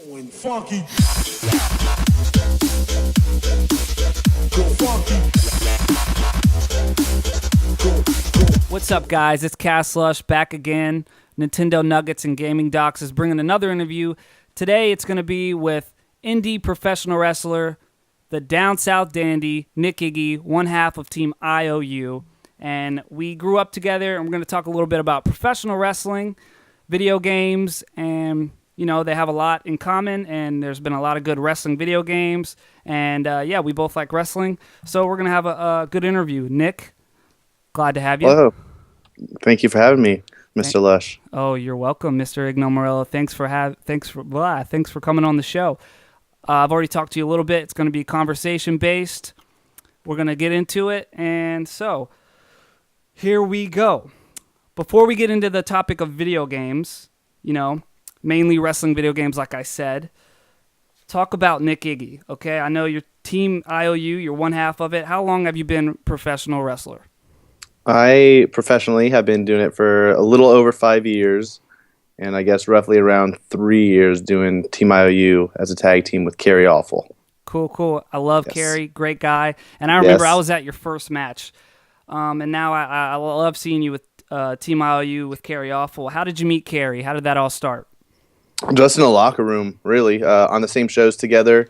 Going funky. Go funky. What's up, guys? It's Cass Lush back again. NintendoNuggets and Gaming Docs is bringing another interview. Today, it's going to be with Indy professional wrestler, the down south dandy, Nick Iggy, one half of Team IOU. And we grew up together, and we're going to talk a little bit about professional wrestling, video games, and, you know, they have a lot in common, and there's been a lot of good wrestling video games. And, yeah, we both like wrestling. So we're going to have a good interview. Nick, glad to have you. Hello. Thank you for having me, Mr. Lush. Oh, you're welcome, Mr. Igno Morello. Thanks for coming on the show. I've already talked to you a little bit. It's going to be conversation based. We're going to get into it, and so here we go. Before we get into the topic of video games, you know, mainly wrestling video games, like I said, talk about Nick Iggy. Okay, I know your Team IOU. You're one half of it. How long have you been a professional wrestler? I professionally have been doing it for a little over 5 years, and I guess roughly around 3 years doing Team IOU as a tag team with Carrie Awful. Cool. I love Yes. Carrie, great guy. And I remember Yes. I was at your first match, and now I love seeing you with Team IOU with Carrie Awful. How did you meet Carrie? How did that all start? Just in the locker room, really, on the same shows together.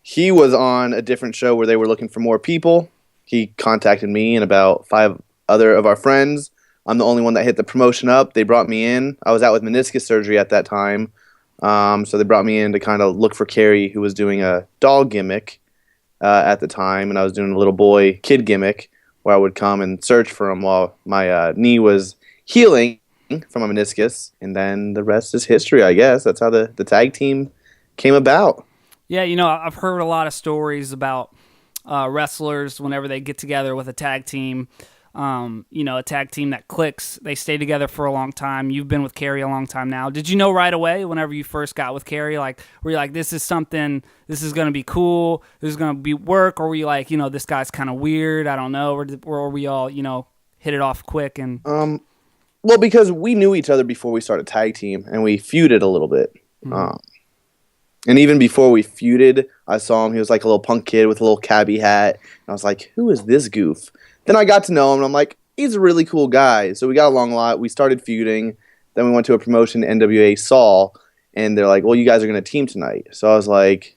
He was on a different show where they were looking for more people. He contacted me and about 5 other of our friends. I'm the only one that hit the promotion up. They brought me in. I was out with meniscus surgery at that time. So they brought me in to kind of look for Carrie, who was doing a dog gimmick at the time. And I was doing a little boy kid gimmick where I would come and search for him while my knee was healing from a meniscus. And then the rest is history, I guess. That's how the tag team came about. Yeah, you know, I've heard a lot of stories about wrestlers whenever they get together with a tag team. You know, a tag team that clicks. They stay together for a long time. You've been with Carrie a long time now. Did you know right away whenever you first got with Carrie, like, were you like, this is going to be cool, this is going to be work, or were you like, you know, this guy's kind of weird, I don't know, or were we all, you know, hit it off quick? And Well, because we knew each other before we started tag team, and we feuded a little bit. And even before we feuded, I saw him. He was like a little punk kid with a little cabbie hat. And I was like, who is this goof? Then I got to know him, and I'm like, he's a really cool guy. So we got along a lot. We started feuding. Then we went to a promotion, NWA Saul, and they're like, well, you guys are going to team tonight. So I was like,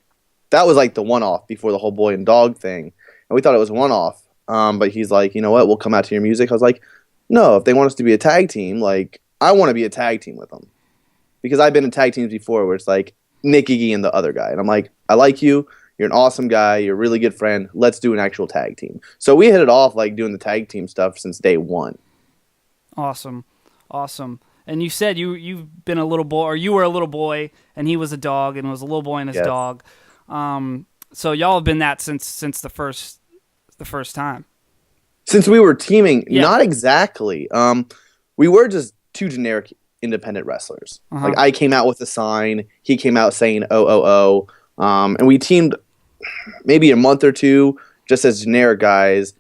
that was like the one-off before the whole boy and dog thing. And we thought it was one-off. But he's like, you know what, we'll come out to your music. I was like, no, if they want us to be a tag team, like, I want to be a tag team with them. Because I've been in tag teams before where it's like, Nick Iggy and the other guy. And I'm like, I like you. You're an awesome guy. You're a really good friend. Let's do an actual tag team. So we hit it off like doing the tag team stuff since day one. Awesome. And you said you've been a little boy, or you were a little boy, and he was a dog, and was a little boy and his Yes. dog. So y'all have been that since the first time. Since we were teaming, Yeah. not exactly. We were just two generic independent wrestlers. Uh-huh. Like I came out with a sign. He came out saying, oh. And we teamed maybe a month or two just as generic guys.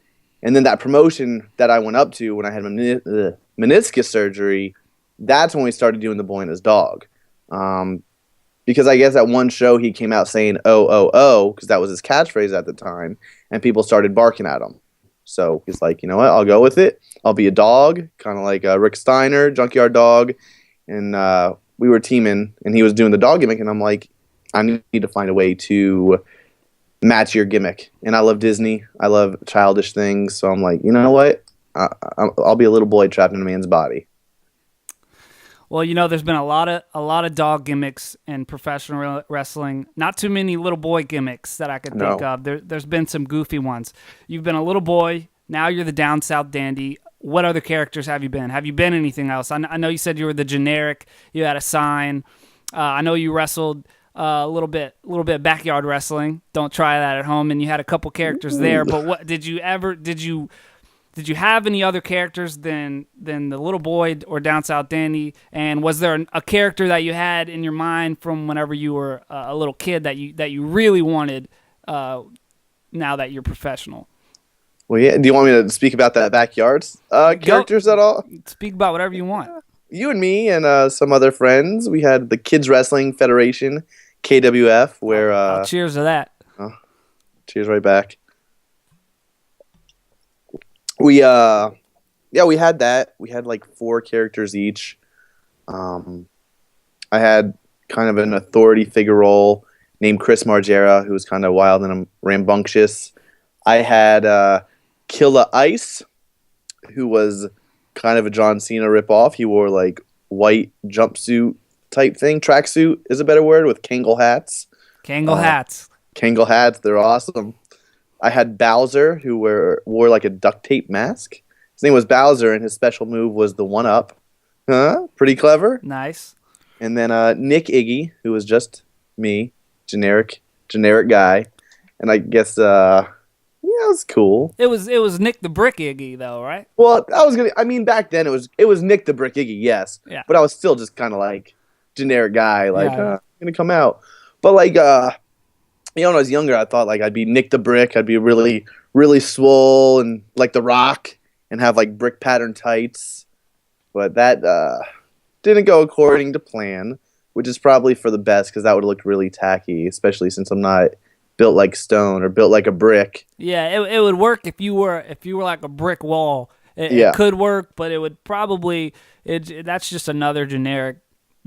And then that promotion that I went up to when I had meniscus surgery, that's when we started doing the boy and his dog. Because I guess at one show he came out saying, oh, because that was his catchphrase at the time. And people started barking at him. So he's like, you know what, I'll go with it. I'll be a dog, kind of like Rick Steiner, Junkyard Dog. And we were teaming, and he was doing the dog gimmick. And I'm like, I need to find a way to match your gimmick. And I love Disney. I love childish things. So I'm like, you know what? I'll be a little boy trapped in a man's body. Well, you know, there's been a lot of dog gimmicks in professional wrestling. Not too many little boy gimmicks that I could think of. There's been some goofy ones. You've been a little boy. Now you're the down south dandy. What other characters have you been? Have you been anything else? I know you said you were the generic. You had a sign. I know you wrestled a little bit backyard wrestling. Don't try that at home. And you had a couple characters there. But what did you have any other characters than the little boy or down south dandy? And was there a character that you had in your mind from whenever you were a little kid that you really wanted now that you're professional? Well, yeah. Do you want me to speak about that backyard characters at all? Speak about whatever you want. you and me and some other friends, we had the Kids Wrestling Federation, KWF, where Cheers to that. cheers right back. We we had that. We had like 4 characters each. I had kind of an authority figure role named Chris Margera, who was kind of wild and rambunctious. I had Killa Ice, who was kind of a John Cena ripoff. He wore like white jumpsuit type thing. Tracksuit is a better word, with Kangol hats. Kangol hats. Kangol hats, they're awesome. I had Bowser, who wore like a duct tape mask. His name was Bowser, and his special move was the 1-up. Huh? Pretty clever. Nice. And then Nick Iggy, who was just me, generic guy. And I guess it was cool. It was Nick the Brick Iggy though, right? Well, back then it was Nick the Brick Iggy, yes. Yeah. But I was still just kind of like generic guy, like Yeah. gonna come out. But like when I was younger, I thought like I'd be Nick the Brick. I'd be really, really swole and like The Rock and have like brick pattern tights. But that didn't go according to plan, which is probably for the best because that would have looked really tacky, especially since I'm not built like stone or built like a brick. Yeah, it would work if you were like a brick wall. It could work, but it would probably that's just another generic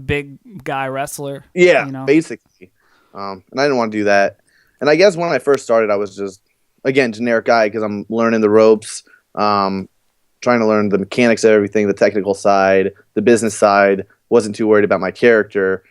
big guy wrestler. Yeah, you know? basically. And I didn't want to do that. And I guess when I first started, I was just, again, generic guy because I'm learning the ropes, trying to learn the mechanics of everything, the technical side, the business side. Wasn't too worried about my character.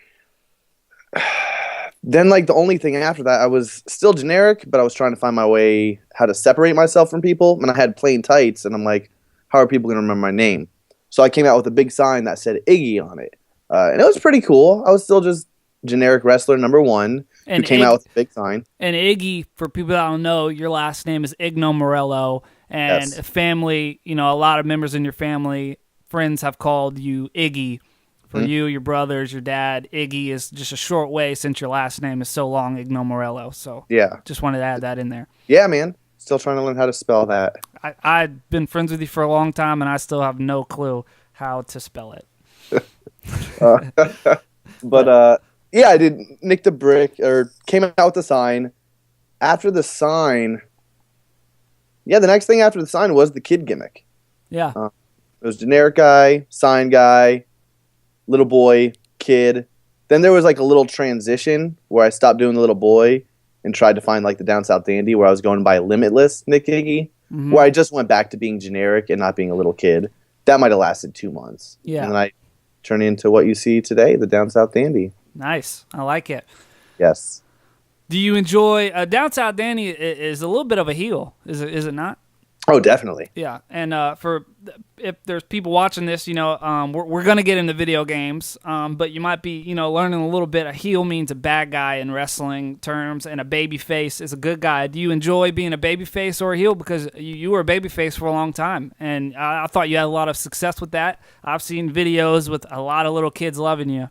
Then, like, the only thing after that, I was still generic, but I was trying to find my way how to separate myself from people. And I had plain tights, and I'm like, how are people going to remember my name? So I came out with a big sign that said Iggy on it. And it was pretty cool. I was still just generic wrestler number 1 who came out with a big sign. And Iggy, for people that don't know, your last name is Igno Morello. And Yes. family, a lot of members in your family, friends have called you Iggy. For you, your brothers, your dad, Iggy is just a short way since your last name is so long, Igno Morello. So Yeah. just wanted to add that in there. Yeah, man. Still trying to learn how to spell that. I've been friends with you for a long time, and I still have no clue how to spell it. But I did Nick the Brick, or came out with the sign. After the sign, the next thing after the sign was the kid gimmick. Yeah. It was generic guy, sign guy, little boy, kid. Then there was like a little transition where I stopped doing the little boy and tried to find like the down south dandy, where I was going by Limitless Nick Iggy, where I just went back to being generic and not being a little kid. That might have lasted 2 months. Yeah. And then I turned into what you see today, the down south dandy. Nice. I like it. Yes. Do you enjoy Down South Danny is a little bit of a heel, is it not? Oh, definitely. Yeah, and if there's people watching this, we're gonna get into video games, but you might be, learning a little bit. A heel means a bad guy in wrestling terms, and a babyface is a good guy. Do you enjoy being a babyface or a heel? Because you were a babyface for a long time, and I thought you had a lot of success with that. I've seen videos with a lot of little kids loving you.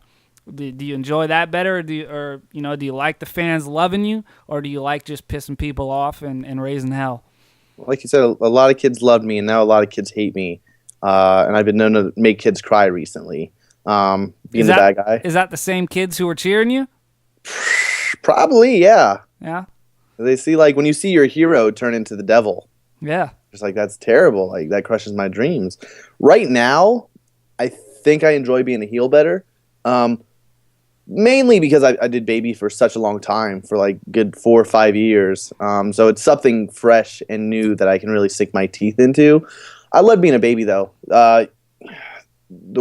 Do you enjoy that better, or do you like the fans loving you, or do you like just pissing people off and raising hell? Like you said, a lot of kids loved me, and now a lot of kids hate me. And I've been known to make kids cry recently. Being the bad guy. Is that the same kids who were cheering you? Probably, yeah. Yeah. They see, like, when you see your hero turn into the devil, Yeah. it's like, that's terrible. Like, that crushes my dreams. Right now, I think I enjoy being a heel better. Mainly because I did baby for such a long time, for like good 4 or 5 years. So it's something fresh and new that I can really sink my teeth into. I love being a baby, though. The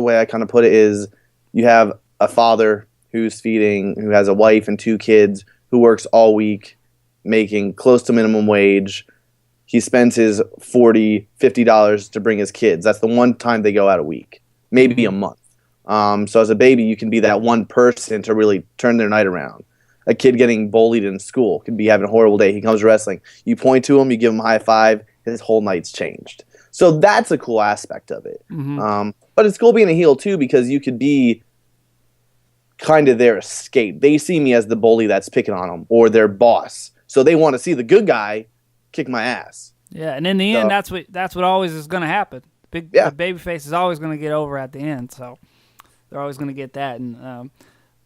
way I kind of put it is, you have a father who has a wife and 2 kids, who works all week, making close to minimum wage. He spends his $40, $50 to bring his kids. That's the one time they go out a week, maybe a month. So as a baby, you can be that one person to really turn their night around. A kid getting bullied in school could be having a horrible day. He comes wrestling. You point to him, you give him a high five, his whole night's changed. So that's a cool aspect of it. But it's cool being a heel, too, because you could be kind of their escape. They see me as the bully that's picking on them, or their boss. So they want to see the good guy kick my ass. Yeah, and in the end, that's what always is going to happen. The babyface is always going to get over at the end. So they're always going to get that. And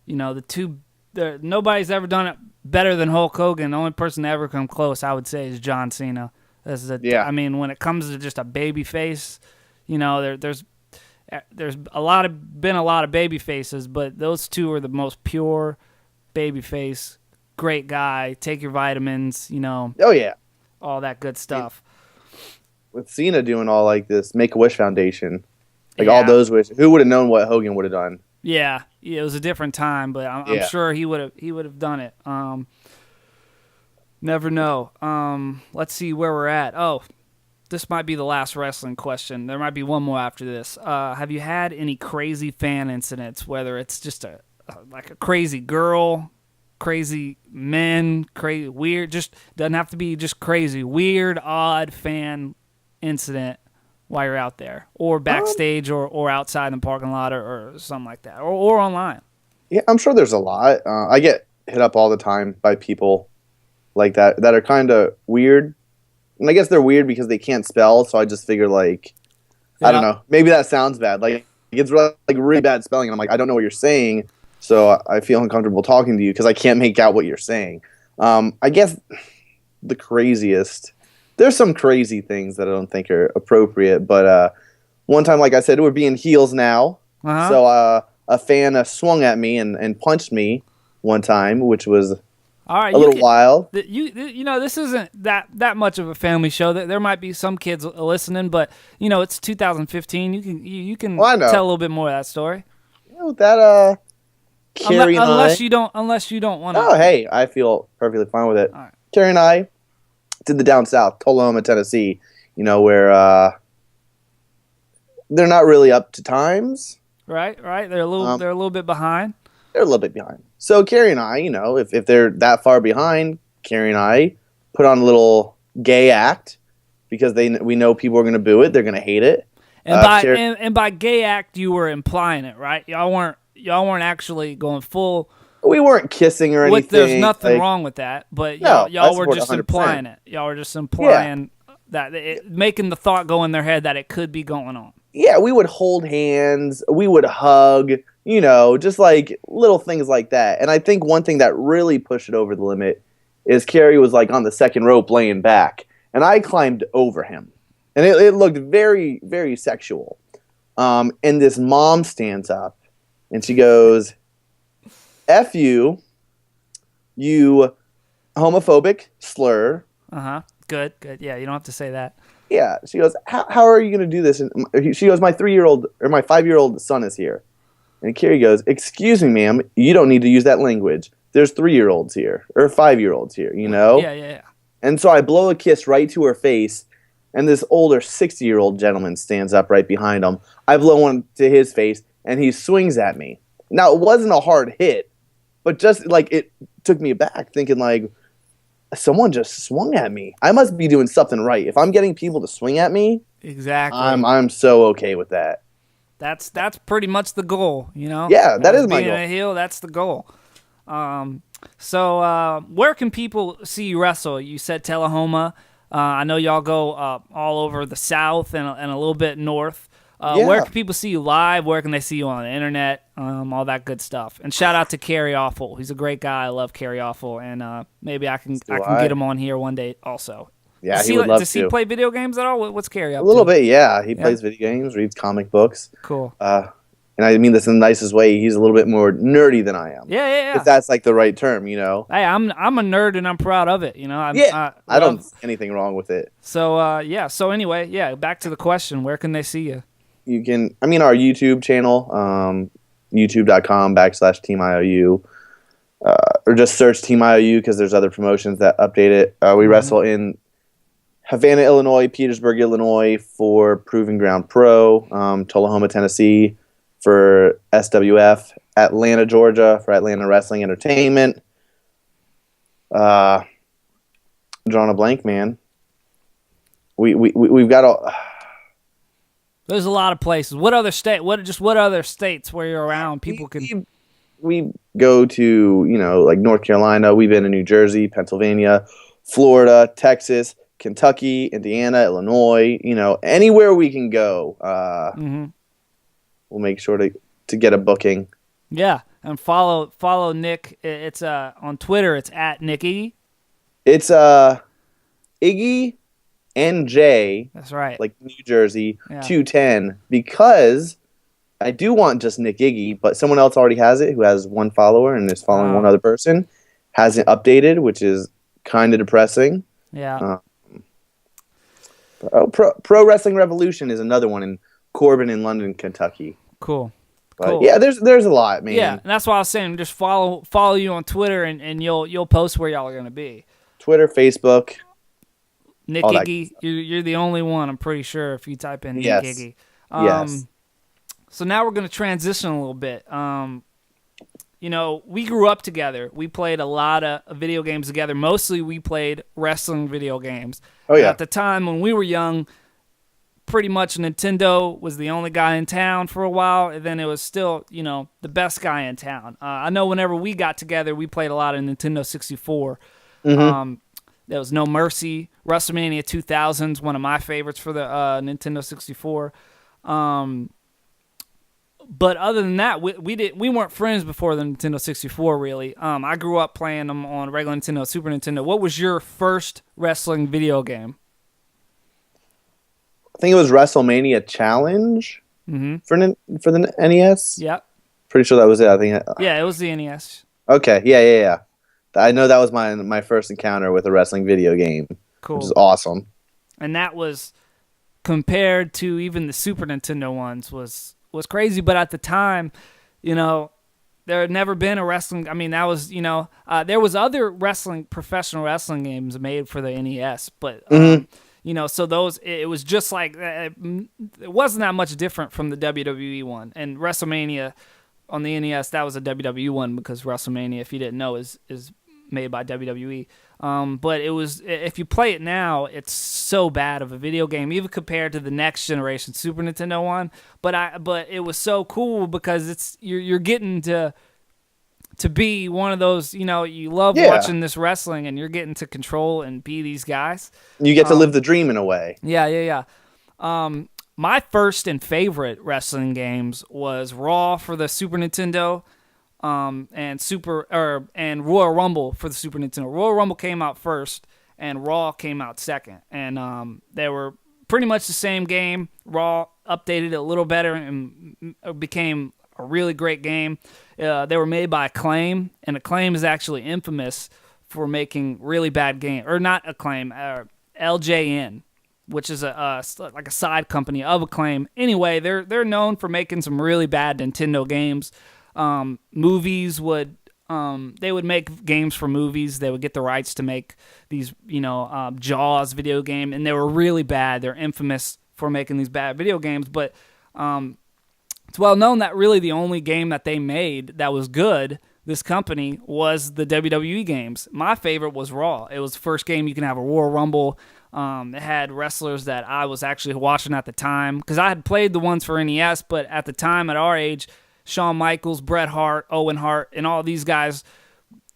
nobody's ever done it better than Hulk Hogan. The only person to ever come close, I would say, is John Cena. I mean, when it comes to just a baby face, there's been a lot of baby faces, but those two are the most pure baby face. Great guy. Take your vitamins. Oh yeah, all that good stuff. With Cena doing all like this Make-A-Wish Foundation, all those wishes, who would have known what Hogan would have done? Yeah, it was a different time, but I'm sure he would have done it. Never know. Let's see where we're at. Oh, this might be the last wrestling question. There might be one more after this. Have you had any crazy fan incidents, whether it's just a crazy girl, crazy men, crazy weird, just doesn't have to be just crazy, weird, odd fan incident while you're out there, or backstage, or outside in the parking lot, or something like that, or online? Yeah, I'm sure there's a lot. I get hit up all the time by people like that are kind of weird. And I guess they're weird because they can't spell, so I just figure, I don't know. Maybe that sounds bad. It's really bad spelling, and I'm like, I don't know what you're saying, so I feel uncomfortable talking to you because I can't make out what you're saying. I guess the craziest... There's some crazy things that I don't think are appropriate, but one time, like I said, we're being heels now. So a fan swung at me and punched me one time, which was a little wild. This isn't that much of a family show. There might be some kids listening, but it's 2015. You can tell a little bit more of that story. Carrie and unless you don't want to. Oh, hey, I feel perfectly fine with it. All right. Carrie and I did the down south, Tullahoma, Tennessee. Where they're not really up to times. Right. They're a little bit behind. They're a little bit behind. So Carrie and I, if they're that far behind, Carrie and I put on a little gay act because we know people are going to boo it. They're going to hate it. And by gay act, you were implying it, right? Y'all weren't actually going full. We weren't kissing or anything. There's nothing wrong with that, but y'all were just 100%. Implying it. Y'all were just implying that making the thought go in their head that it could be going on. Yeah, we would hold hands, we would hug, just little things like that. And I think one thing that really pushed it over the limit is Carrie was on the second rope laying back, and I climbed over him. And it looked very, very sexual. And this mom stands up, and she goes, F you homophobic slur. Good. Yeah, you don't have to say that. Yeah, she goes, how are you going to do this? And she goes, my 5-year-old son is here. And Carrie goes, excuse me, ma'am, you don't need to use that language. There's 3-year-olds here, or 5-year-olds here, Yeah. And so I blow a kiss right to her face, and this older 60-year-old gentleman stands up right behind him. I blow one to his face, and he swings at me. Now, it wasn't a hard hit, but just, it took me aback, thinking, someone just swung at me. I must be doing something right. If I'm getting people to swing at me, exactly, I'm so okay with that. That's pretty much the goal, Yeah, that is my goal. Being a heel, that's the goal. So where can people see you wrestle? You said Tullahoma. I know y'all go all over the South and a little bit north. Where can people see you live? Where can they see you on the internet? All that good stuff. And shout out to Kerry Awful. He's a great guy. I love Kerry Awful, and maybe I can get him on here one day also. Yeah, he would love to. Does he play video games at all? What's Kerry up to? A little bit, yeah. He plays video games, reads comic books. Cool. And I mean this in the nicest way. He's a little bit more nerdy than I am. Yeah. If that's the right term, Hey, I'm a nerd and I'm proud of it. I don't see anything wrong with it. So So anyway, back to the question. Where can they see you? You can, our YouTube channel, youtube.com/TeamIOU, or just search Team IOU because there's other promotions that update it. We wrestle in Havana, Illinois, Petersburg, Illinois for Proving Ground Pro, Tullahoma, Tennessee for SWF, Atlanta, Georgia for Atlanta Wrestling Entertainment. Drawing a blank, man. We've got a... There's a lot of places. What other states where you're around? People can. We go to North Carolina. We've been in New Jersey, Pennsylvania, Florida, Texas, Kentucky, Indiana, Illinois. Anywhere we can go. We'll make sure to to get a booking. Yeah, and follow Nick. It's on Twitter. It's at Nick Iggy. It's Iggy NJ. That's right. Like New Jersey, Yeah. 210. Because I do want just Nick Iggy, but someone else already has it who has one follower and is following one other person. Hasn't updated, which is kind of depressing. Yeah. Pro Wrestling Revolution is another one in Corbin in London, Kentucky. Cool. But Cool. yeah, there's a lot, man. Yeah, and that's why I was saying just follow you on Twitter and you'll post where y'all are gonna be. Twitter, Facebook. Nick Iggy, you're the only one, I'm pretty sure, if you type in Nick Iggy. Yes. So now we're gonna transition a little bit. We grew up together. We played a lot of video games together. Mostly we played wrestling video games. Oh yeah. At the time when we were young, pretty much Nintendo was the only guy in town for a while, and then it was still, the best guy in town. I know whenever we got together, we played a lot of Nintendo 64. Mm-hmm. There was No Mercy. WrestleMania 2000 is one of my favorites for the Nintendo 64. But other than that, we weren't friends before the Nintendo 64, really. I grew up playing them on regular Nintendo, Super Nintendo. What was your first wrestling video game? I think it was WrestleMania Challenge for the NES. Yep. Pretty sure that was it. I think. Yeah, it was the NES. Okay. Yeah. I know that was my first encounter with a wrestling video game. Cool. Which is awesome. And that was, compared to even the Super Nintendo ones, was crazy. But at the time, there had never been a wrestling. I mean, that was, there was other professional wrestling games made for the NES, but. So those, it was just like, it wasn't that much different from the WWE one. And WrestleMania on the NES, that was a WWE one because WrestleMania, if you didn't know, is made by WWE. But it was, if you play it now, it's so bad of a video game, even compared to the next generation Super Nintendo one. But it was so cool because you're getting to be one of those, you love watching this wrestling and you're getting to control and be these guys. You get to live the dream in a way. Yeah. My first and favorite wrestling games was Raw for the Super Nintendo, and Royal Rumble for the Super Nintendo. Royal Rumble came out first and Raw came out second. And they were pretty much the same game. Raw updated it a little better and became a really great game. They were made by Acclaim, and Acclaim is actually infamous for making really bad games. Or not Acclaim, LJN, which is like a side company of Acclaim. Anyway, they're known for making some really bad Nintendo games. Movies they would make games for movies. They would get the rights to make these, Jaws video game, and they were really bad. They're infamous for making these bad video games, but it's well known that really the only game that they made that was good, this company, was the WWE games. My favorite was Raw. It was the first game you can have a Royal Rumble. It had wrestlers that I was actually watching at the time, because I had played the ones for NES, but at the time, at our age, Shawn Michaels, Bret Hart, Owen Hart, and all these guys,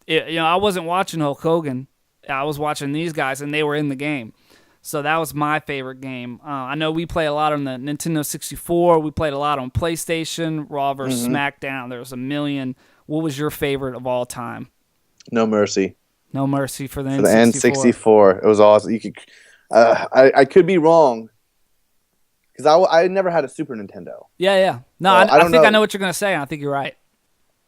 I wasn't watching Hulk Hogan. I was watching these guys, and they were in the game. So that was my favorite game. I know we played a lot on the Nintendo 64. We played a lot on PlayStation, Raw vs. SmackDown. There was a million. What was your favorite of all time? No Mercy. No Mercy for the For N64. the N64. It was awesome. You could, I could be wrong, because I never had a Super Nintendo. Yeah. No, Well, I think I know what you're going to say. I think you're right.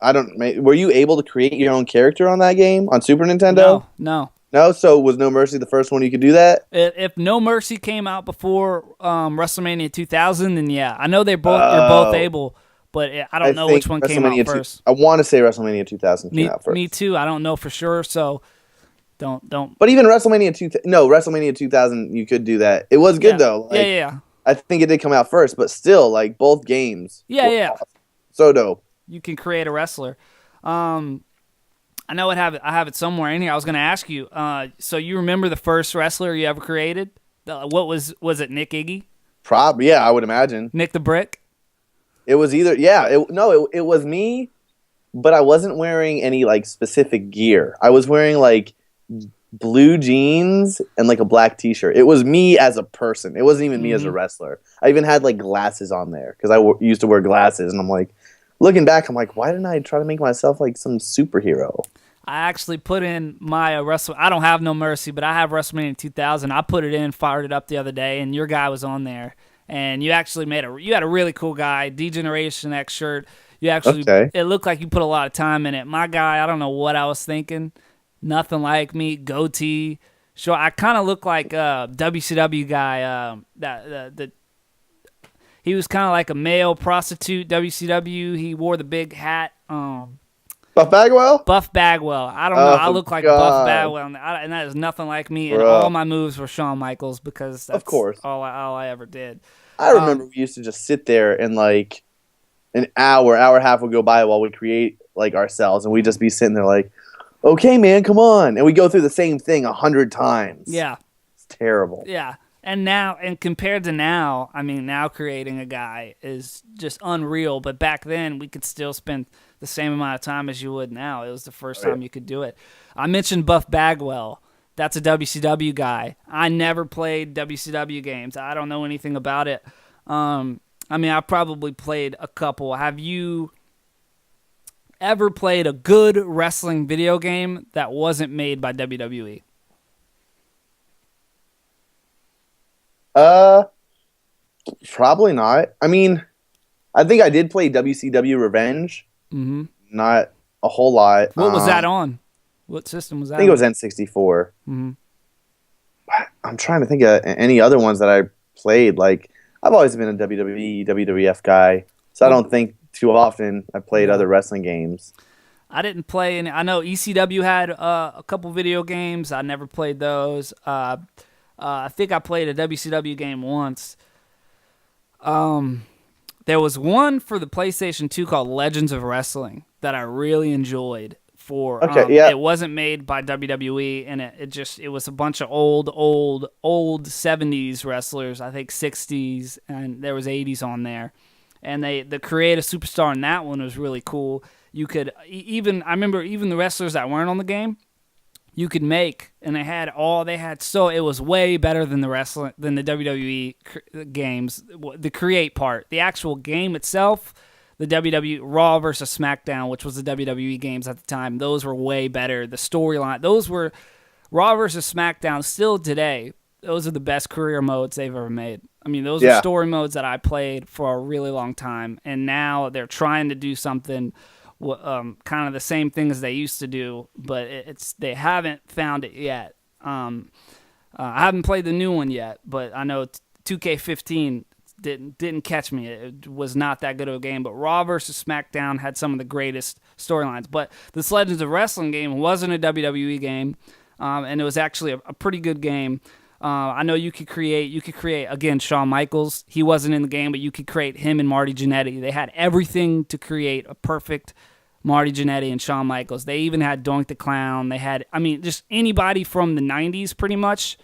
Were you able to create your own character on that game on Super Nintendo? No. No, so was No Mercy the first one you could do that? If No Mercy came out before WrestleMania 2000, then yeah, I know you're both able, but I don't know which one came out first. I want to say WrestleMania 2000 came out first. Me too. I don't know for sure, so don't. But even WrestleMania 2000, you could do that. It was good though. Yeah. I think it did come out first, but still, like both games. Yeah. Awesome. So dope. You can create a wrestler. I know I have it somewhere in here. I was going to ask you. So you remember the first wrestler you ever created? What was it? Nick Iggy? Probably, yeah. I would imagine. Nick the Brick? It was either, yeah. It was me, but I wasn't wearing any like specific gear. I was wearing like blue jeans and like a black T-shirt. It was me as a person. It wasn't even me as a wrestler. I even had like glasses on there because I used to wear glasses, and I'm like, looking back, I'm like, why didn't I try to make myself like some superhero? I actually put in my I don't have No Mercy, but I have WrestleMania 2000. I put it in, fired it up the other day, and your guy was on there. And you actually you had a really cool guy, D-Generation X shirt. You actually, Okay. it looked like you put a lot of time in it. My guy, I don't know what I was thinking. Nothing like me, goatee. So I kind of look like a WCW guy. He was kind of like a male prostitute, WCW. He wore the big hat. Buff Bagwell? Buff Bagwell. I don't know. I look like God. Buff Bagwell, and that is nothing like me. And all my moves were Shawn Michaels because that's of course all I ever did. I remember we used to just sit there and like an hour and a half would go by while we create like ourselves, and we'd just be sitting there like, okay, man, come on. And we go through the same thing 100 times. Yeah. It's terrible. Yeah. And compared to now, I mean, now creating a guy is just unreal. But back then, we could still spend the same amount of time as you would now. It was the first time you could do it. I mentioned Buff Bagwell. That's a WCW guy. I never played WCW games. I don't know anything about it. I mean, I probably played a couple. Have you ever played a good wrestling video game that wasn't made by WWE? Probably not. I mean, I think I did play WCW Revenge. Mm-hmm. Not a whole lot. What was that on? What system was that? I think it was N64. Mm-hmm. I'm trying to think of any other ones that I played. Like, I've always been a WWE, WWF guy, so I don't think too often I played other wrestling games. I didn't play any. I know ECW had a couple video games. I never played those. I think I played a WCW game once. There was one for the PlayStation 2 called Legends of Wrestling that I really enjoyed. It wasn't made by WWE, and it was a bunch of old 70s wrestlers, I think 60s, and there was 80s on there. And the Create a Superstar in that one was really cool. You could I remember even the wrestlers that weren't on the game, you could make, and it was way better than the WWE games. The create part, the actual game itself, the WWE Raw versus SmackDown, which was the WWE games at the time, those were way better. The storyline, those were Raw versus SmackDown. Still today, those are the best career modes they've ever made. I mean, those are story modes that I played for a really long time, and now they're trying to do something kind of the same thing as they used to do, but they haven't found it yet. I haven't played the new one yet, but I know 2K15 didn't catch me. It was not that good of a game, but Raw versus SmackDown had some of the greatest storylines. But this Legends of Wrestling game wasn't a WWE game, and it was actually a pretty good game. I know you could create again Shawn Michaels. He wasn't in the game, but you could create him and Marty Jannetty. They had everything to create a perfect Marty Jannetty and Shawn Michaels. They even had Doink the Clown. They had, just anybody from the 90s pretty much.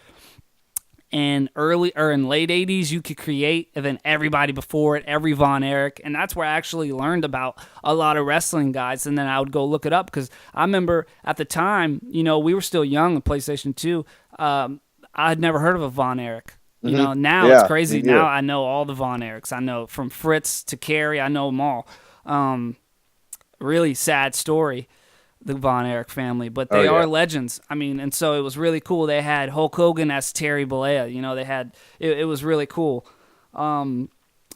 And in late 80s, you could create, and then everybody before it, every Von Erich. And that's where I actually learned about a lot of wrestling guys. And then I would go look it up because I remember at the time, we were still young on PlayStation 2. I had never heard of a Von Erich. Now it's crazy. Now I know all the Von Erichs. I know from Fritz to Carey. I know them all. Really sad story, the Von Erich family, but they are legends. And so it was really cool. They had Hulk Hogan as Terry Bollea. They had it was really cool.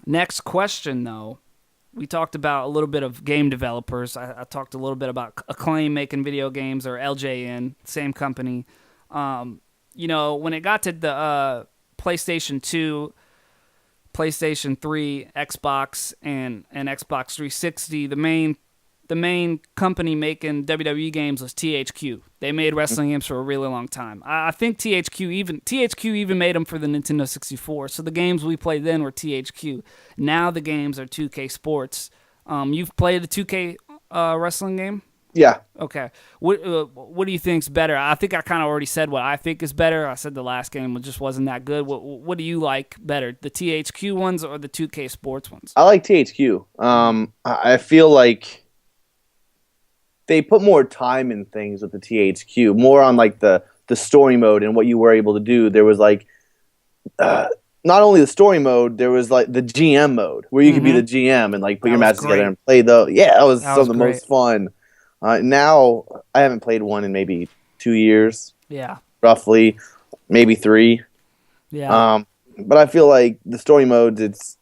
Next question, though. We talked about a little bit of game developers. I talked a little bit about Acclaim making video games, or LJN, same company. When it got to the PlayStation 2, PlayStation 3, Xbox, and Xbox 360, the main company making WWE games was THQ. They made wrestling games for a really long time. I think THQ even made them for the Nintendo 64. So the games we played then were THQ. Now the games are 2K Sports. You've played a 2K wrestling game? Yeah. Okay. What do you think's better? I think I kind of already said what I think is better. I said the last game just wasn't that good. What do you like better, the THQ ones or the 2K Sports ones? I like THQ. I feel like they put more time in things with the THQ, more on like the story mode and what you were able to do. There was like not only the story mode, there was like the GM mode where you could be the GM and like put your matches together and play the. Yeah, that was some of the most fun. Now I haven't played one in maybe 2 years. Yeah, roughly, maybe 3. Yeah. But I feel like the story modes, it's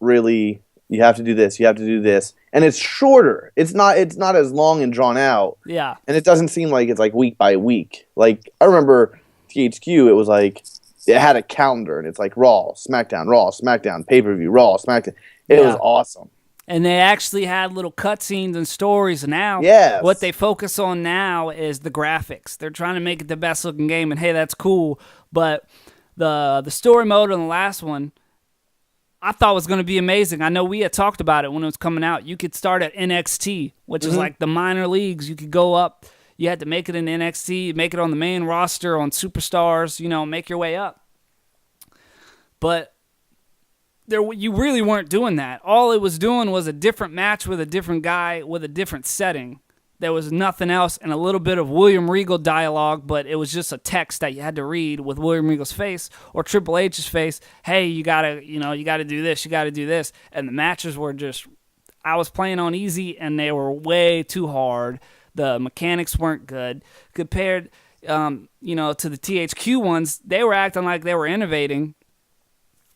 really you have to do this, you have to do this, and it's shorter. It's not as long and drawn out. Yeah, and it doesn't seem like it's like week by week. Like I remember THQ, it was like. It had a calendar, and it's like Raw, SmackDown, pay-per-view, Raw, SmackDown. It was awesome. And they actually had little cutscenes and stories. And now, what they focus on now is the graphics. They're trying to make it the best-looking game, and hey, that's cool. But the story mode on the last one, I thought was going to be amazing. I know we had talked about it when it was coming out. You could start at NXT, which is like the minor leagues. You could go up. You had to make it in NXT, make it on the main roster, on Superstars, make your way up. But you really weren't doing that. All it was doing was a different match with a different guy with a different setting. There was nothing else and a little bit of William Regal dialogue, but it was just a text that you had to read with William Regal's face or Triple H's face. Hey, you gotta do this, you gotta do this. And the matches were just, I was playing on easy and they were way too hard. The mechanics weren't good compared, to the THQ ones. They were acting like they were innovating.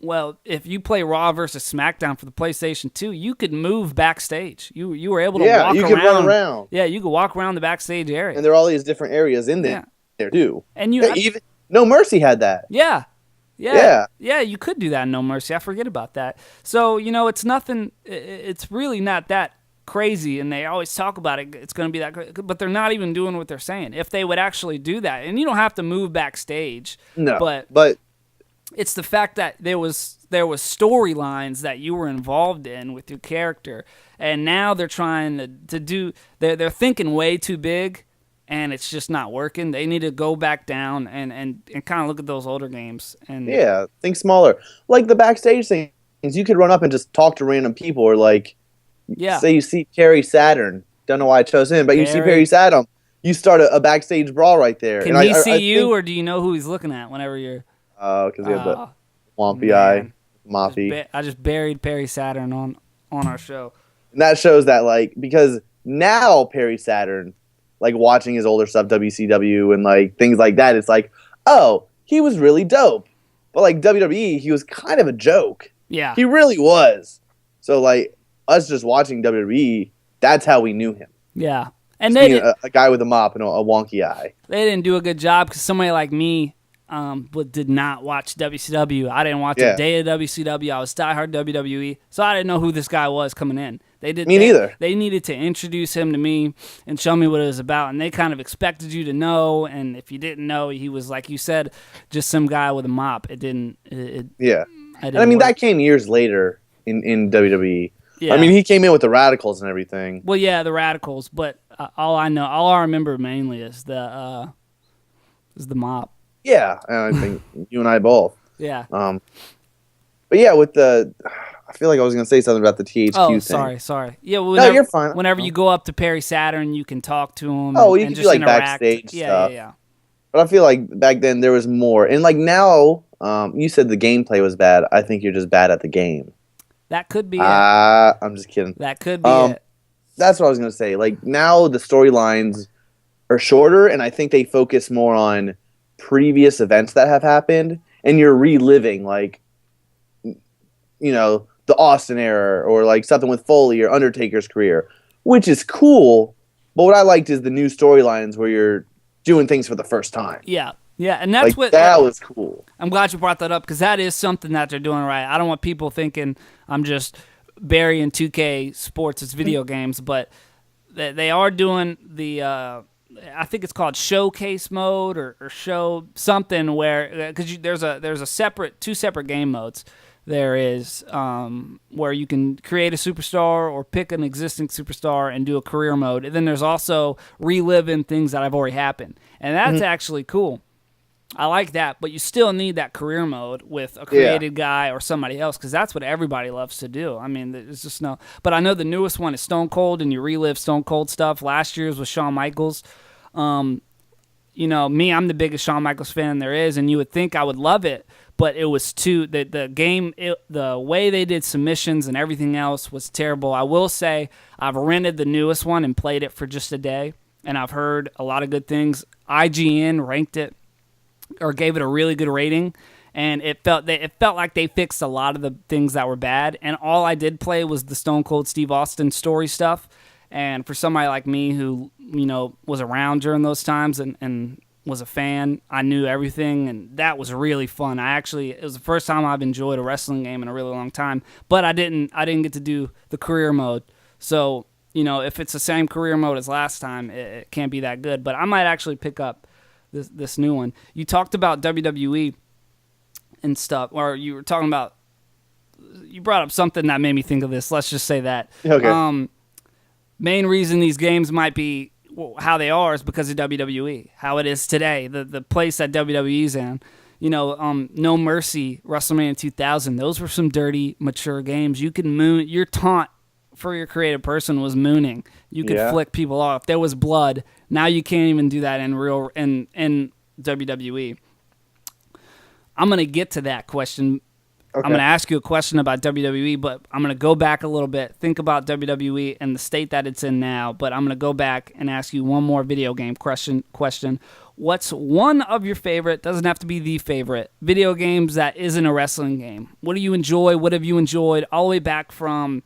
Well, if you play Raw versus SmackDown for the PlayStation 2, you could move backstage. You were able to walk around. Yeah, you could run around. Yeah, you could walk around the backstage area. And there are all these different areas in there, too. And even No Mercy had that. Yeah, you could do that in No Mercy. I forget about that. So, it's nothing. It's really not that crazy, and they always talk about it. It's going to be that crazy, but they're not even doing what they're saying. If they would actually do that, and you don't have to move backstage. No, but it's the fact that there was storylines that you were involved in with your character, and now they're trying to do. They're thinking way too big, and it's just not working. They need to go back down and kind of look at those older games and think smaller. Like the backstage things, you could run up and just talk to random people, or like. Yeah. Say you see Perry Saturn. Don't know why I chose him, but you see Perry Saturn. You start a backstage brawl right there. Can he see you, or do you know who he's looking at whenever you're... Oh, because he has the Wompy eye. Moppy. I just buried Perry Saturn on our show. And that shows that, like, because now Perry Saturn, like, watching his older stuff, WCW and, like, things like that, it's like, oh, he was really dope. But, like, WWE, he was kind of a joke. Yeah. He really was. So, like... Us just watching WWE, that's how we knew him. Yeah. And they a guy with a mop and a wonky eye. They didn't do a good job because somebody like me did not watch WCW. I didn't watch a day of WCW. I was diehard WWE, so I didn't know who this guy was coming in. Me neither. They needed to introduce him to me and show me what it was about, and they kind of expected you to know, and if you didn't know, he was, like you said, just some guy with a mop. It didn't... that came years later in WWE. Yeah. I mean, he came in with the Radicals and everything. Well, yeah, the Radicals, but all I remember mainly is the mop. Yeah, and I think you and I both. Yeah. But yeah, with I feel like I was going to say something about the THQ thing. Sorry. Yeah, no, you're fine. Whenever you go up to Perry Saturn, you can talk to him. Oh, you can do like backstage stuff. Yeah. But I feel like back then there was more, and like now, you said the gameplay was bad. I think you're just bad at the game. That could be it. I'm just kidding. That could be it. That's what I was going to say. Like, now the storylines are shorter, and I think they focus more on previous events that have happened, and you're reliving, like, the Austin era, or, like, something with Foley or Undertaker's career, which is cool, but what I liked is the new storylines where you're doing things for the first time. Yeah. Yeah, and that's like, that was cool. I'm glad you brought that up because that is something that they're doing right. I don't want people thinking I'm just burying 2K sports as video games, but they are doing the I think it's called showcase mode or show something where because there's a two separate game modes. There is where you can create a superstar or pick an existing superstar and do a career mode, and then there's also reliving things that have already happened, and that's actually cool. I like that, but you still need that career mode with a created guy or somebody else because that's what everybody loves to do. I mean, there's just no... But I know the newest one is Stone Cold, and you relive Stone Cold stuff. Last year's was Shawn Michaels. Me, I'm the biggest Shawn Michaels fan there is, and you would think I would love it, but it was the game, the way they did submissions and everything else was terrible. I will say I've rented the newest one and played it for just a day, and I've heard a lot of good things. IGN ranked it or gave it a really good rating, and it felt like they fixed a lot of the things that were bad. And all I did play was the Stone Cold Steve Austin story stuff. And for somebody like me who was around during those times and was a fan, I knew everything, and that was really fun. It was the first time I've enjoyed a wrestling game in a really long time. But I didn't get to do the career mode, so if it's the same career mode as last time, it can't be that good. But I might actually pick up this new one. You talked about WWE and stuff, or you brought up something that made me think of this. Let's just say that. Okay. Main reason these games might be how they are is because of WWE, how it is today, the place that WWE's in. No Mercy, WrestleMania 2000, those were some dirty, mature games. You could moon, your taunt for your creative person was mooning. You could flick people off. There was blood. Now you can't even do that in WWE. I'm going to get to that question. Okay. I'm going to ask you a question about WWE, but I'm going to go back a little bit, think about WWE and the state that it's in now, but I'm going to go back and ask you one more video game question. What's one of your favorite, doesn't have to be the favorite, video games that isn't a wrestling game? What do you enjoy? What have you enjoyed all the way back from,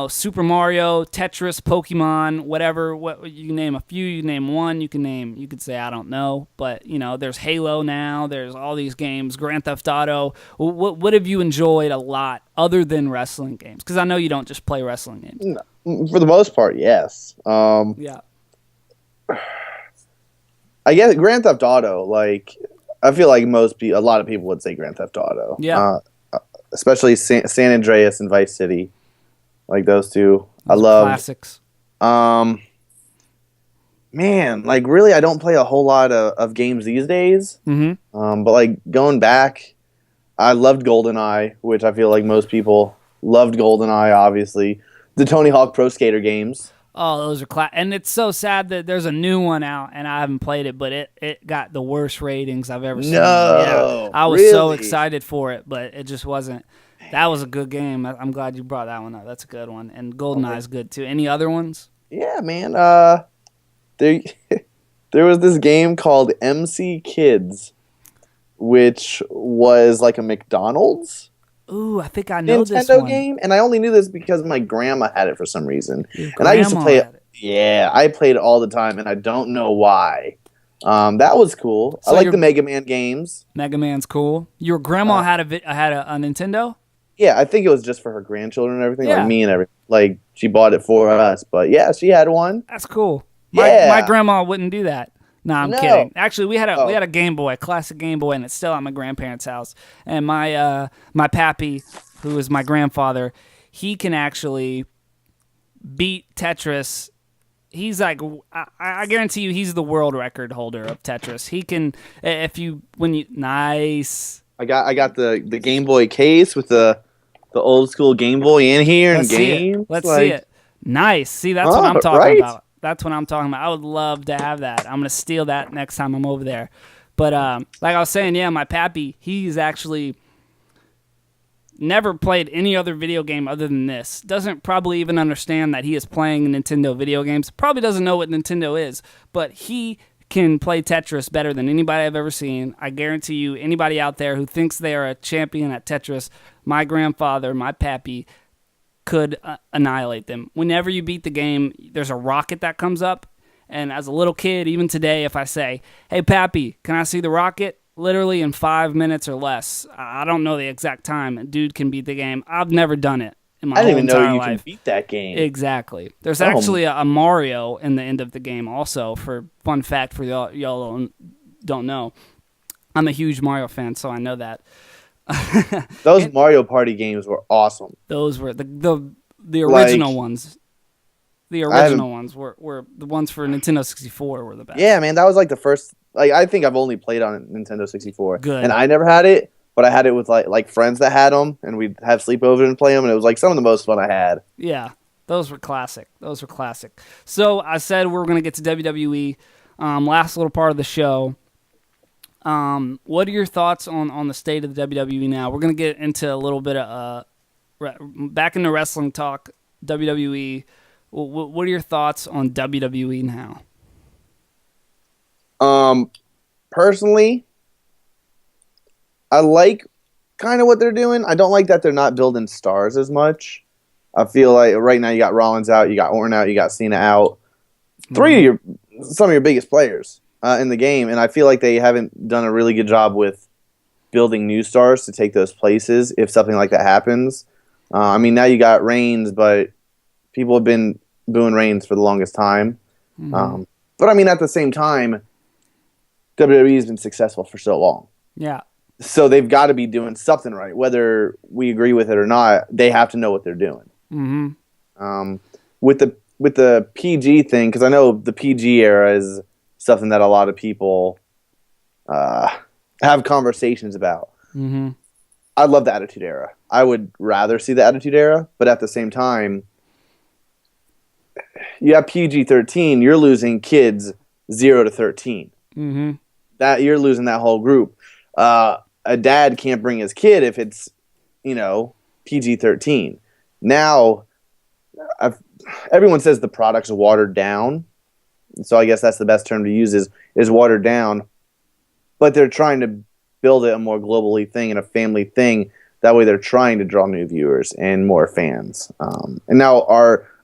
Super Mario, Tetris, Pokemon, whatever. What you can name a few, you can name one, you could say I don't know, but there's Halo now, there's all these games, Grand Theft Auto. What have you enjoyed a lot other than wrestling games? Because I know you don't just play wrestling games. No, for the most part, yes. Yeah. I guess Grand Theft Auto, I feel like a lot of people would say Grand Theft Auto. Yeah. Especially San Andreas and Vice City. Like those two. Those I love classics. Man, really I don't play a whole lot of games these days. Mm-hmm. But going back, I loved GoldenEye, which I feel like most people loved GoldenEye, obviously. The Tony Hawk Pro Skater games. Oh, those are and it's so sad that there's a new one out and I haven't played it, but it got the worst ratings I've ever seen. No, I was really? so excited for it, but it just wasn't. That was a good game. I'm glad you brought that one up. That's a good one. And GoldenEye is good too. Any other ones? Yeah, man. There was this game called MC Kids, which was like a McDonald's. Ooh, I think I know this Nintendo one. game, and I only knew this because my grandma had it for some reason. And I used to play it. Yeah, I played it all the time, and I don't know why. That was cool. So I like the Mega Man games. Mega Man's cool. Your grandma had a Nintendo? Yeah, I think it was just for her grandchildren and everything, like me and everything. She bought it for us, but yeah, she had one. That's cool. Yeah. My grandma wouldn't do that. No, I'm kidding. Actually, we had a Game Boy, classic Game Boy, and it's still at my grandparents' house. And my pappy, who is my grandfather, he can actually beat Tetris. He's like, I guarantee you, he's the world record holder of Tetris. He can, nice. I got the Game Boy case with the old school Game Boy in here and games. Let's see it. Nice. See, that's what I'm talking about. That's what I'm talking about. I would love to have that. I'm going to steal that next time I'm over there. But like I was saying, yeah, my pappy, he's actually never played any other video game other than this. Doesn't probably even understand that he is playing Nintendo video games. Probably doesn't know what Nintendo is. But he can play Tetris better than anybody I've ever seen. I guarantee you, anybody out there who thinks they are a champion at Tetris, my grandfather, my pappy, could annihilate them. Whenever you beat the game, there's a rocket that comes up, and as a little kid, even today, if I say, hey, pappy, can I see the rocket? Literally in 5 minutes or less. I don't know the exact time. Dude can beat the game. I've never done it in my whole entire life. I didn't even know you can beat that game. Exactly. There's actually a Mario in the end of the game also, for fun fact for y'all don't know. I'm a huge Mario fan, so I know that. Those Mario Party games were awesome. Those were the original ones. The original ones were the ones for Nintendo 64 were the best. Yeah, man, that was like the first. I think I've only played on Nintendo 64. Good. And I never had it, but I had it with like friends that had them, and we'd have sleepovers and play them, and it was like some of the most fun I had. Yeah, those were classic. So I said we were going to get to WWE. Last little part of the show. What are your thoughts on the state of the WWE now? We're gonna get into a little bit of back into wrestling talk. WWE. What are your thoughts on WWE now? Personally, I like kind of what they're doing. I don't like that they're not building stars as much. I feel like right now you got Rollins out, you got Orton out, you got Cena out. Some of your biggest players in the game, and I feel like they haven't done a really good job with building new stars to take those places if something like that happens. I mean, now you got Reigns, but people have been booing Reigns for the longest time. But I mean, at the same time, WWE has been successful for so long. Yeah. So they've got to be doing something right. Whether we agree with it or not, they have to know what they're doing. With the PG thing, because I know the PG era is something that a lot of people have conversations about. I love the Attitude Era. I would rather see the Attitude Era, but at the same time, you have PG-13. You're losing kids 0 to 13. That you're losing that whole group. A dad can't bring his kid if it's PG-13. Now, everyone says the product's watered down, so I guess that's the best term to use is watered down. But they're trying to build it a more globally thing and a family thing. That way, they're trying to draw new viewers and more fans. And now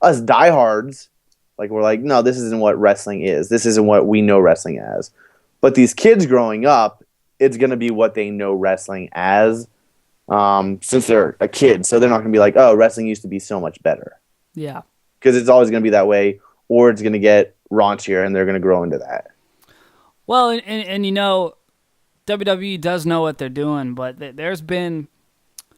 us diehards, we're like, no, this isn't what wrestling is. This isn't what we know wrestling as. But these kids growing up, it's going to be what they know wrestling as since they're a kid. So they're not going to be like, oh, wrestling used to be so much better. Yeah. Because it's always going to be that way, or it's going to get raunchier, and they're going to grow into that. Well, and WWE does know what they're doing, but there's been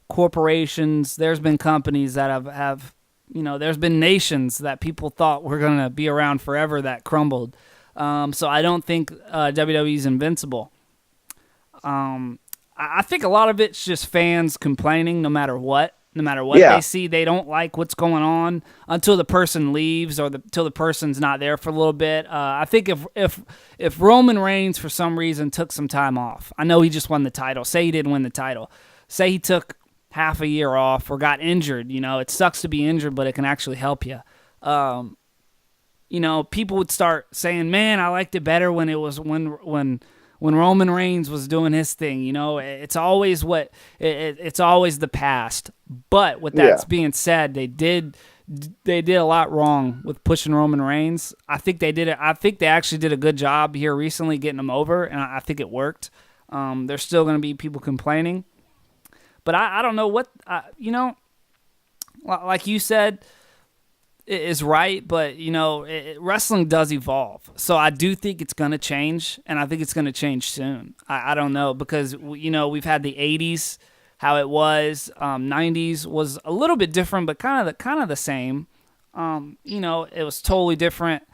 corporations, there's been companies that have there's been nations that people thought were going to be around forever that crumbled. So I don't think WWE's invincible. I think a lot of it's just fans complaining no matter what. No matter what they see, they don't like what's going on until the person leaves or until the person's not there for a little bit. I think if Roman Reigns for some reason took some time off, I know he just won the title. Say he didn't win the title. Say he took half a year off or got injured. It sucks to be injured, but it can actually help you. People would start saying, "Man, I liked it better when it was when Roman Reigns was doing his thing." It's always it's always the past. But with that being said, they did a lot wrong with pushing Roman Reigns. I think they did it. I think they actually did a good job here recently getting him over, and I think it worked. There's still going to be people complaining, but I don't know what like you said. Is right, but wrestling does evolve, so I do think it's going to change, and I think it's going to change soon. I don't know, because we've had the 80s, how it was, 90s was a little bit different, but kind of the same. It was totally different.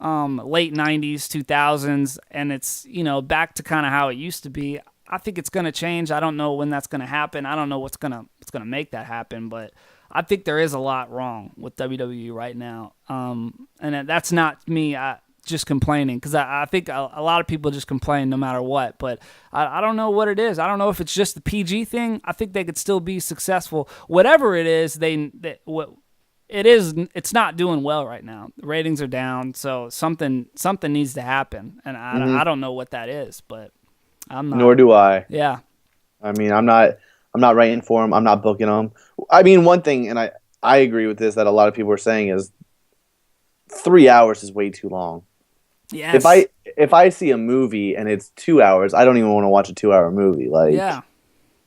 Late 90s, 2000s, and it's back to kind of how it used to be. I think it's going to change. I don't know when that's going to happen. I don't know what's going to make that happen, but I think there is a lot wrong with WWE right now. And that's not me just complaining, because I think a lot of people just complain no matter what. But I don't know what it is. I don't know if it's just the PG thing. I think they could still be successful. Whatever it is, it's not doing well right now. The ratings are down, so something needs to happen. And I don't know what that is, but I'm not. Nor do I. Yeah. I mean, I'm not writing for them. I'm not booking them. I mean, one thing, and I agree with this, that a lot of people are saying is 3 hours is way too long. Yes. If I see a movie and it's 2 hours, I don't even want to watch a 2-hour movie. Yeah.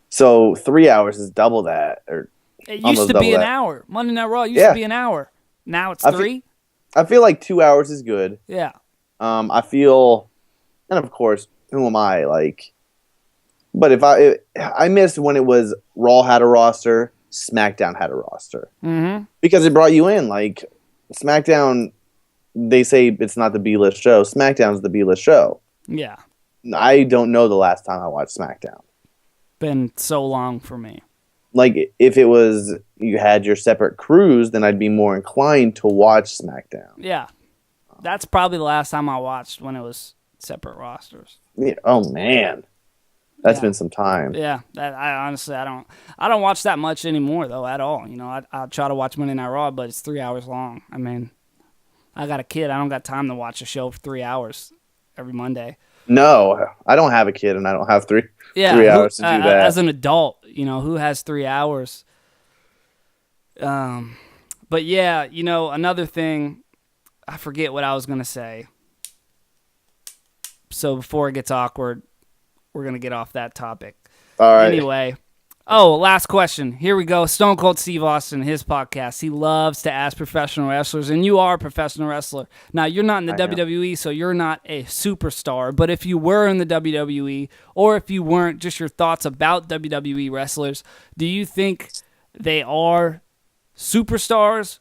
So 3 hours is double that, or it used to be an hour. Monday Night Raw used to be an hour. Now it's 3. I feel like 2 hours is good. Yeah. I feel, and of course, who am I? But if I missed when it was Raw had a roster, SmackDown had a roster, because it brought you in. SmackDown, they say it's not the B-list show. SmackDown's the B-list show. Yeah. I don't know the last time I watched SmackDown. Been so long for me. If it was you had your separate crews, then I'd be more inclined to watch SmackDown. Yeah. That's probably the last time I watched when it was separate rosters. Yeah. Oh, man. That's been some time. Yeah, I honestly I don't watch that much anymore though at all. You know, I try to watch Monday Night Raw, but it's 3 hours long. I mean, I got a kid. I don't got time to watch a show for 3 hours every Monday. No, I don't have a kid, and I don't have 3 hours to do that. As an adult, you know, who has 3 hours? But yeah, you know, another thing, I forget what I was gonna say. So before it gets awkward, we're going to get off that topic. All right. Anyway. Oh, last question. Here we go. Stone Cold Steve Austin, his podcast. He loves to ask professional wrestlers, and you are a professional wrestler. Now, you're not in the WWE, so you're not a superstar. But if you were in the WWE, or if you weren't, just your thoughts about WWE wrestlers, do you think they are superstars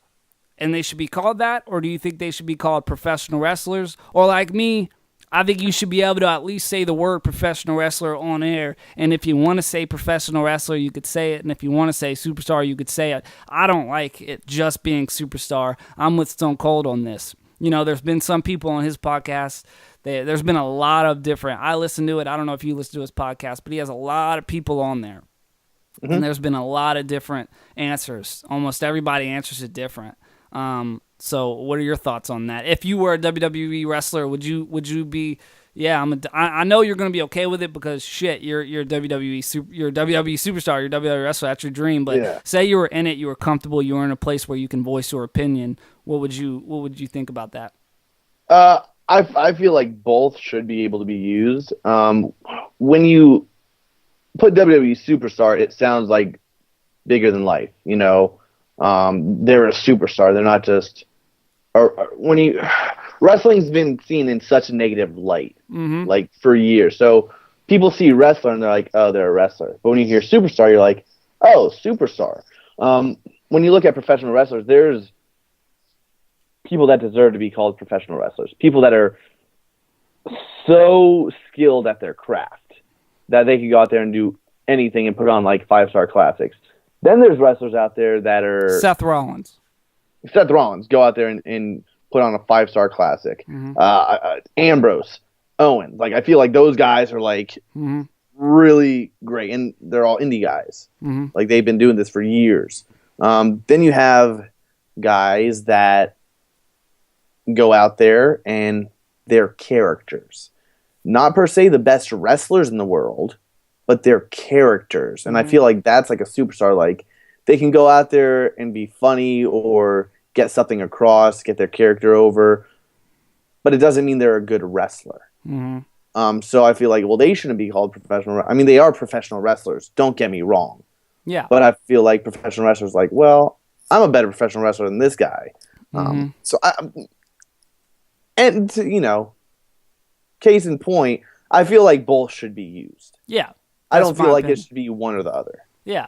and they should be called that? Or do you think they should be called professional wrestlers? Or like me, I think you should be able to at least say the word professional wrestler on air. And if you want to say professional wrestler, you could say it. And if you want to say superstar, you could say it. I don't like it just being superstar. I'm with Stone Cold on this. You know, there's been some people on his podcast. There's been a lot of different. I listen to it. I don't know if you listen to his podcast, but he has a lot of people on there. Mm-hmm. And there's been a lot of different answers. Almost everybody answers it different. So what are your thoughts on that? If you were a WWE wrestler, would you be? Yeah, I know you're going to be okay with it because shit, you're a WWE superstar, you're a WWE wrestler. That's your dream. But say you were in it, you were comfortable, you were in a place where you can voice your opinion. What would you think about that? I feel like both should be able to be used. When you put WWE Superstar, it sounds like bigger than life. You know, they're a superstar. They're not just. Wrestling's been seen in such a negative light, like for years. So people see wrestler and they're like, oh, they're a wrestler. But when you hear superstar, you're like, oh, superstar. When you look at professional wrestlers, there's people that deserve to be called professional wrestlers. People that are so skilled at their craft that they can go out there and do anything and put on like 5-star classics. Then there's wrestlers out there that are Seth Rollins go out there and put on a 5-star classic. Ambrose, Owen. Like I feel like those guys are like really great, and they're all indie guys. Like they've been doing this for years. Then you have guys that go out there and they're characters, not per se the best wrestlers in the world, but they're characters. And I feel like that's like a superstar. Like they can go out there and be funny or get something across, get their character over, but it doesn't mean they're a good wrestler. So I feel like, well, they shouldn't be called professional. I mean, they are professional wrestlers. Don't get me wrong. Yeah. But I feel like professional wrestlers like, well, I'm a better professional wrestler than this guy. You know, case in point, I feel like both should be used. Yeah. I don't feel like it should be one or the other. Yeah.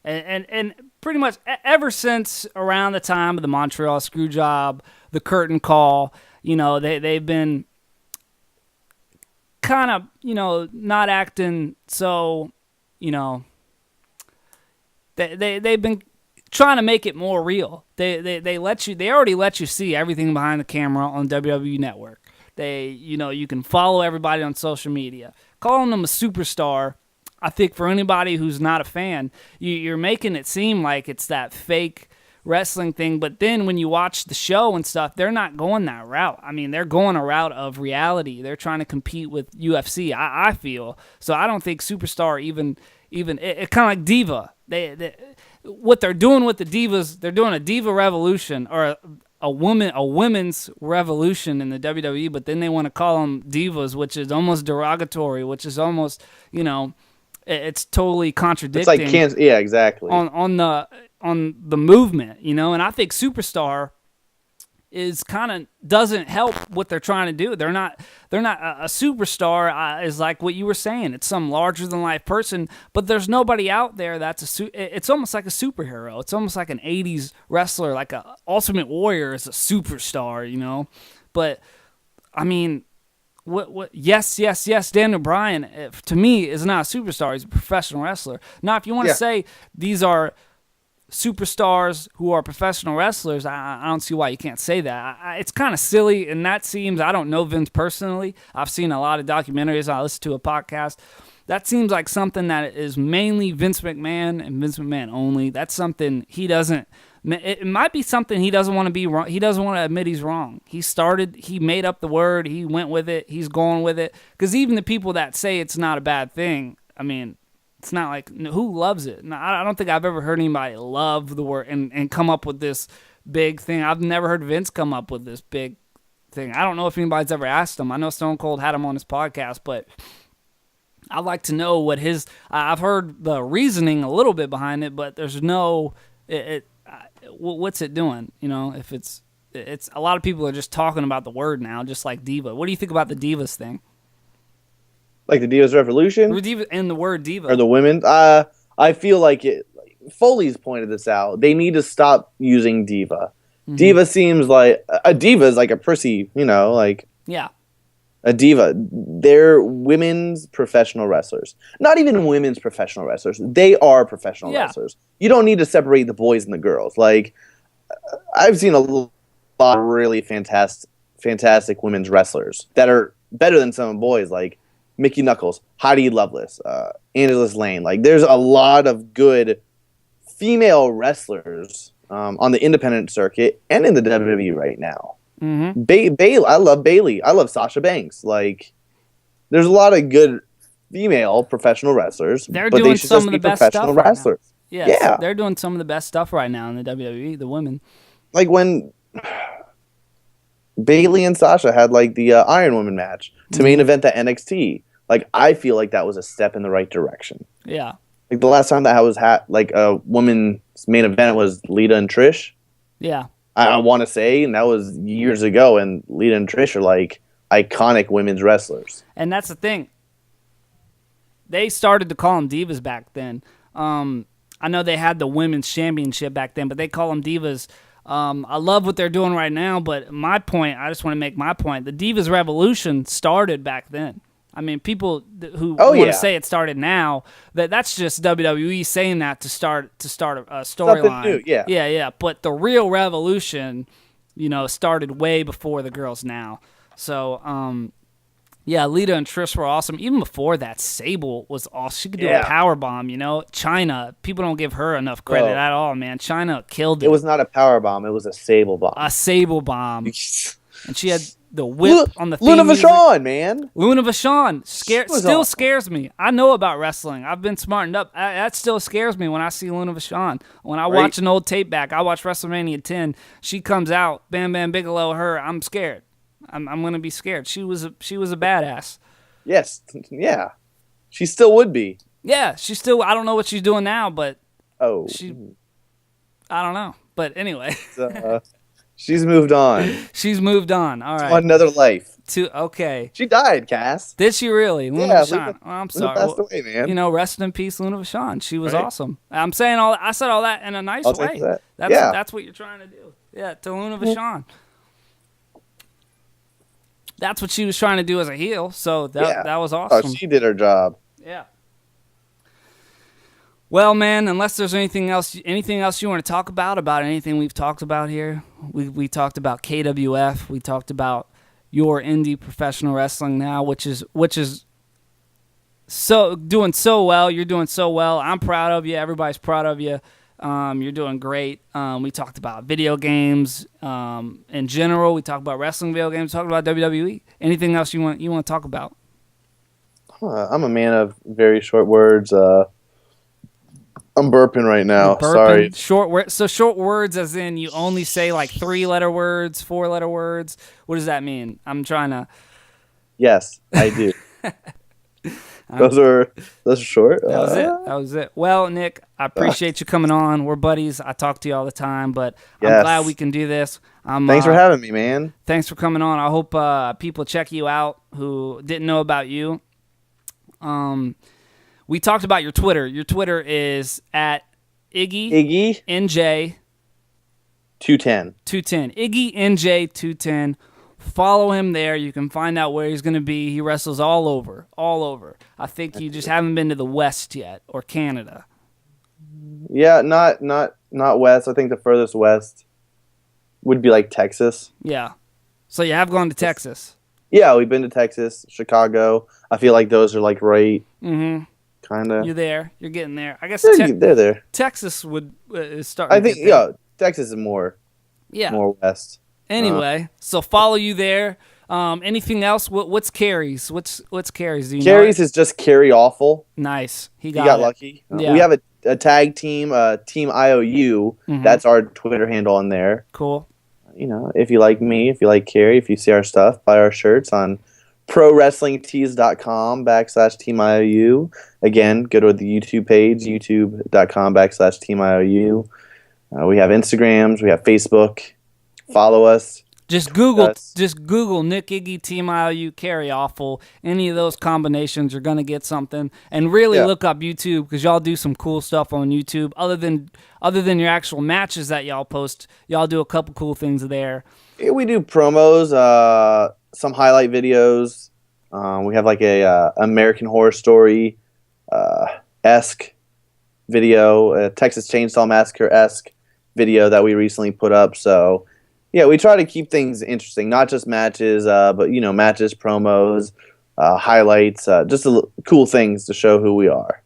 And pretty much ever since around the time of the Montreal Screwjob, the Curtain Call, you know, they've been kind of, you know, not acting so, you know, they've been trying to make it more real. They already let you see everything behind the camera on WWE Network. You know, you can follow everybody on social media. Calling them a superstar, I think for anybody who's not a fan, you're making it seem like it's that fake wrestling thing. But then when you watch the show and stuff, they're not going that route. I mean, they're going a route of reality. They're trying to compete with UFC, I feel. So I don't think superstar even it kind of like diva. What they're doing with the divas, they're doing a diva revolution or a women's revolution in the WWE, but then they want to call them divas, which is almost derogatory, which is almost, you know, it's totally contradicting. It's like yeah, exactly. On the movement, you know, and I think superstar is kind of doesn't help what they're trying to do. They're not a superstar is like what you were saying. It's some larger than life person, but there's nobody out there that's it's almost like a superhero. It's almost like an 80s wrestler, like a Ultimate Warrior is a superstar, you know. But I mean, what yes, Daniel Bryan to me is not a superstar. He's a professional wrestler. Now, if you want to say these are superstars who are professional wrestlers, I don't see why you can't say that. It's kind of silly, and that seems, I don't know Vince personally. I've seen a lot of documentaries. I listen to a podcast. That seems like something that is mainly Vince McMahon and Vince McMahon only. That's something he doesn't. It might be something he doesn't want to be wrong. He doesn't want to admit he's wrong. He made up the word. He went with it. He's going with it. Because even the people that say it's not a bad thing, I mean, it's not like, who loves it? I don't think I've ever heard anybody love the word and come up with this big thing. I've never heard Vince come up with this big thing. I don't know if anybody's ever asked him. I know Stone Cold had him on his podcast, but I'd like to know what I've heard the reasoning a little bit behind it, but there's no, what's it doing? You know, if it's a lot of people are just talking about the word now, just like diva. What do you think about the divas thing? Like the Divas Revolution? And the word diva. Or the women? I feel like Foley's pointed this out. They need to stop using diva. Mm-hmm. Diva seems like, a diva is like a prissy, you know, like. Yeah. A diva. They're women's professional wrestlers. Not even women's professional wrestlers. They are professional wrestlers. You don't need to separate the boys and the girls. Like, I've seen a lot of really fantastic women's wrestlers that are better than some boys, like Mickey Knuckles, Heidi Lovelace, Angela Lane. Like, there's a lot of good female wrestlers on the independent circuit and in the WWE right now. Mm-hmm. Bayley, I love Bayley. I love Sasha Banks. Like, there's a lot of good female professional wrestlers. They're doing some of the best stuff right now. Yeah, they're doing some of the best stuff right now in the WWE. The women, like when Bayley and Sasha had like the Iron Woman match to main event the NXT. Like, I feel like that was a step in the right direction. Yeah, like the last time that was like a women's main event was Lita and Trish. Yeah. I want to say, and that was years ago, and Lita and Trish are like iconic women's wrestlers. And that's the thing. They started to call them divas back then. I know they had the women's championship back then, but they call them divas. I love what they're doing right now, but my point, I just want to make my point. The Divas Revolution started back then. I mean, people who want to say it started now, that's just WWE saying that to start a storyline. Yeah. But the real revolution, you know, started way before the girls now. So, Lita and Trish were awesome. Even before that, Sable was awesome. She could do a power bomb, you know. Chyna, people don't give her enough credit at all, man. Chyna killed it. It was not a power bomb. It was a Sable bomb. A Sable bomb. And she had the whip on the theme Luna music. Vachon, man. Luna Vachon still scares me. I know about wrestling. I've been smartened up. That still scares me when I see Luna Vachon. When I watch an old tape back, I watch WrestleMania 10. She comes out, Bam Bam Bigelow, her. I'm scared. I'm gonna be scared. She was a badass. Yes, yeah. She still would be. Yeah, she still. I don't know what she's doing now, but I don't know. But anyway. She's moved on. She's moved on. All right. To another life. Okay. She died, Cass. Did she really? Luna Vachon. I'm sorry. Luna passed away, man. You know, rest in peace, Luna Vachon. She was awesome. I'm saying I said all that in a nice way. Take that. That's what you're trying to do. Yeah, to Luna Vachon. That's what she was trying to do as a heel. So that was awesome. Oh, she did her job. Yeah. Well, man, unless there's anything else you want to talk about anything we've talked about here. We talked about KWF. We talked about your indie professional wrestling now, which is doing so well. You're doing so well. I'm proud of you. Everybody's proud of you. You're doing great. We talked about video games in general. We talked about wrestling video games. We talked about WWE. Anything else you want to talk about? I'm a man of very short words. I'm burping right now. Sorry. Short words as in you only say like 3-letter words, 4-letter words. What does that mean? I'm trying to. Yes, I do. Those are short. That was it. Well, Nick, I appreciate you coming on. We're buddies. I talk to you all the time, but I'm glad we can do this. Thanks for having me, man. Thanks for coming on. I hope people check you out who didn't know about you. We talked about your Twitter. Your Twitter is at Iggy NJ 210. Iggy NJ 210. Follow him there. You can find out where he's going to be. He wrestles all over. I think you just haven't been to the West yet or Canada. Yeah, not not west. I think the furthest west would be like Texas. Yeah. So you have gone to Texas. Yeah, we've been to Texas, Chicago. I feel like those are like right, kind of. You're there. You're getting there. I guess They're there. Texas is starting. I think to get there. Texas is more west. Anyway, so follow you there. Anything else? What's Carrie's? What's Carrie's? Do you Carrie's know is just Carrie Awful. Nice. He He got got it. lucky. Yeah. We have a tag team, Team IOU. That's our Twitter handle on there. Cool. You know, if you like me, if you like Carrie, if you see our stuff, buy our shirts on prowrestlingtees.com/Team IOU. Again, go to the YouTube page, youtube.com/Team IOU. We have Instagrams, we have Facebook. Follow us. Just Google Nick Iggy, Team IOU, Carrie Awful. Any of those combinations, you're gonna get something. And really look up YouTube because y'all do some cool stuff on YouTube. Other than your actual matches that y'all post, y'all do a couple cool things there. Yeah, we do promos, some highlight videos. We have like a American Horror Story esque video, a Texas Chainsaw Massacre esque video that we recently put up. So. Yeah, we try to keep things interesting, not just matches, but matches, promos, highlights, just cool things to show who we are.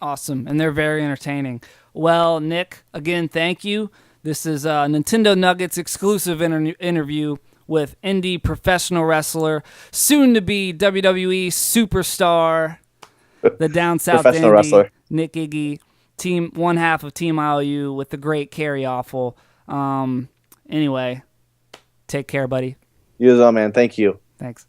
Awesome, and they're very entertaining. Well, Nick, again, thank you. This is a Nintendo Nuggets exclusive interview with Indy professional wrestler, soon to be WWE Superstar, the down south professional Indy, wrestler Nick Iggy, one half of Team IOU with the great Carrie Awful. Anyway, take care, buddy. You as well, man. Thank you. Thanks.